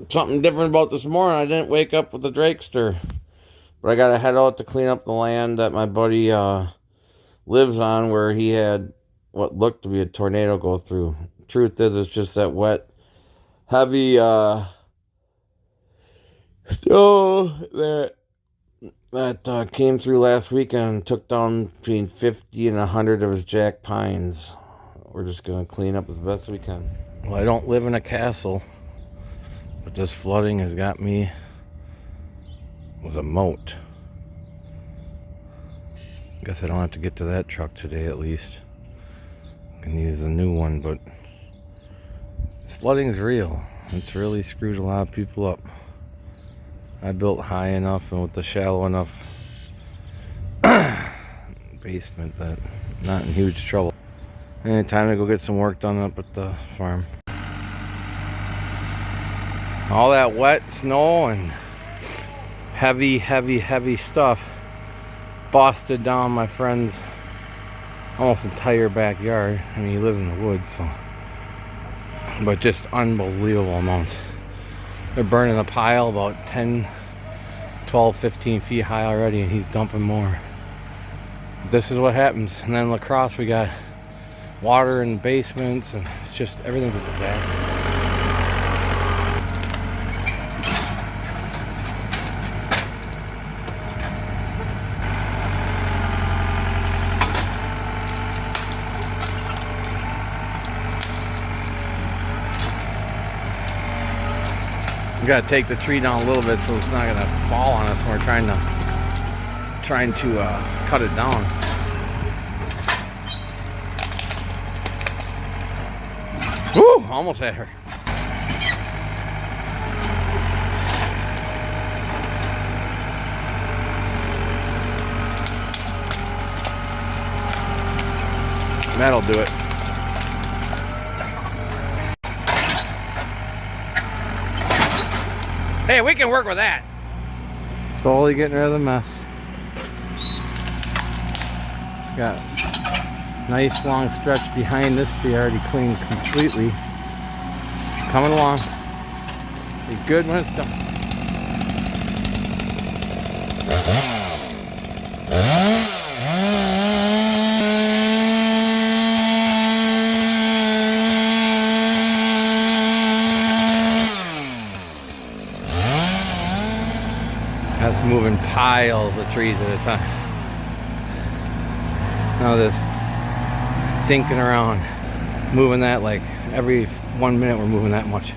Something different about this morning. I didn't wake up with a Drakester, but I gotta head out to clean up the land that my buddy lives on, where he had what looked to be a tornado go through. Truth is, it's just that wet, heavy snow that came through last weekend and took down between 50 and 100 of his jack pines. We're just gonna clean up as best we can. Well, I don't live in a castle, but this flooding has got me with a moat. Guess I don't have to get to that truck today, at least. I can use a new one, but flooding's real. It's really screwed a lot of people up. I built high enough and with the shallow enough basement that I'm not in huge trouble. And time to go get some work done up at the farm. All that wet snow and heavy stuff busted down my friend's almost entire backyard. I mean, he lives in the woods, so, but just unbelievable amounts. They're burning a pile about 10, 12, 15 feet high already, and he's dumping more. This is what happens. And then La Crosse, we got water in basements, and it's just, everything's a disaster. We gotta take the tree down a little bit so it's not gonna fall on us when we're trying to cut it down. Woo! Almost had her. That'll do it. Hey, we can work with that. Slowly getting rid of the mess. Got a nice long stretch behind this tree already cleaned completely. Coming along. Be good when it's done. That's moving piles of trees at a time. Now this dinking around, moving that like every 1 minute we're moving that much.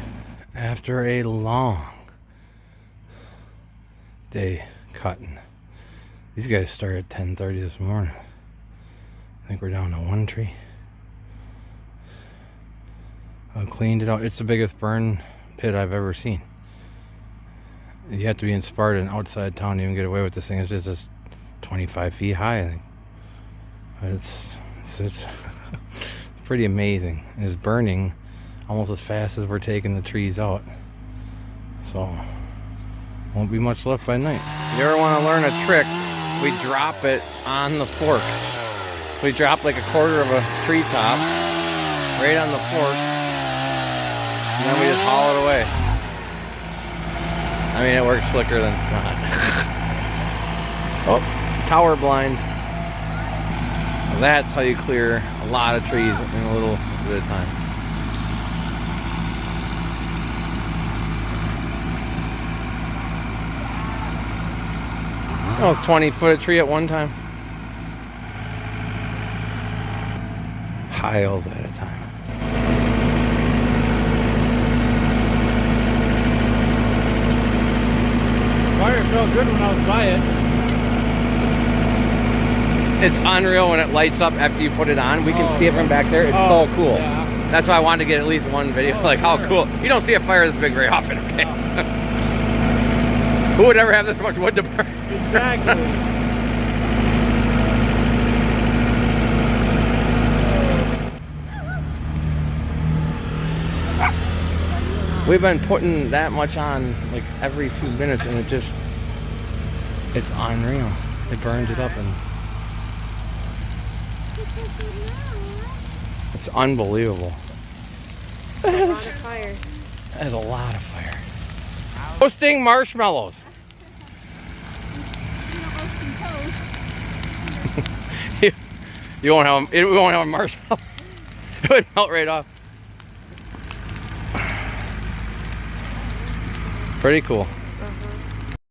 After a long day cutting. These guys started at 10:30 this morning. I think we're down to one tree. I cleaned it out. It's the biggest burn pit I've ever seen. You have to be in Sparta, outside town, to even get away with this thing. It's just 25 feet high, I think. It's pretty amazing. It's burning almost as fast as we're taking the trees out. So, won't be much left by night. If you ever want to learn a trick, we drop it on the fork. So we drop like a quarter of a treetop right on the fork, and then we just haul it away. I mean, it works slicker than it's not. Oh, tower blind. Well, that's how you clear a lot of trees in a little bit of time. Oh, 20-foot tree at one time. Piles at a time. Fire felt good when I was by it. It's unreal when it lights up after you put it on. We can see it from back there. It's so cool. Yeah. That's why I wanted to get at least one video. Like, how cool. You don't see a fire this big very often, okay? Who would ever have this much wood to burn? Exactly. We've been putting that much on like every few minutes, and it's unreal. It burns it up, and it's unbelievable. A lot of fire. That is a lot of fire. Roasting marshmallows. You won't have them. It won't have a marshmallow. It would melt right off. Pretty cool.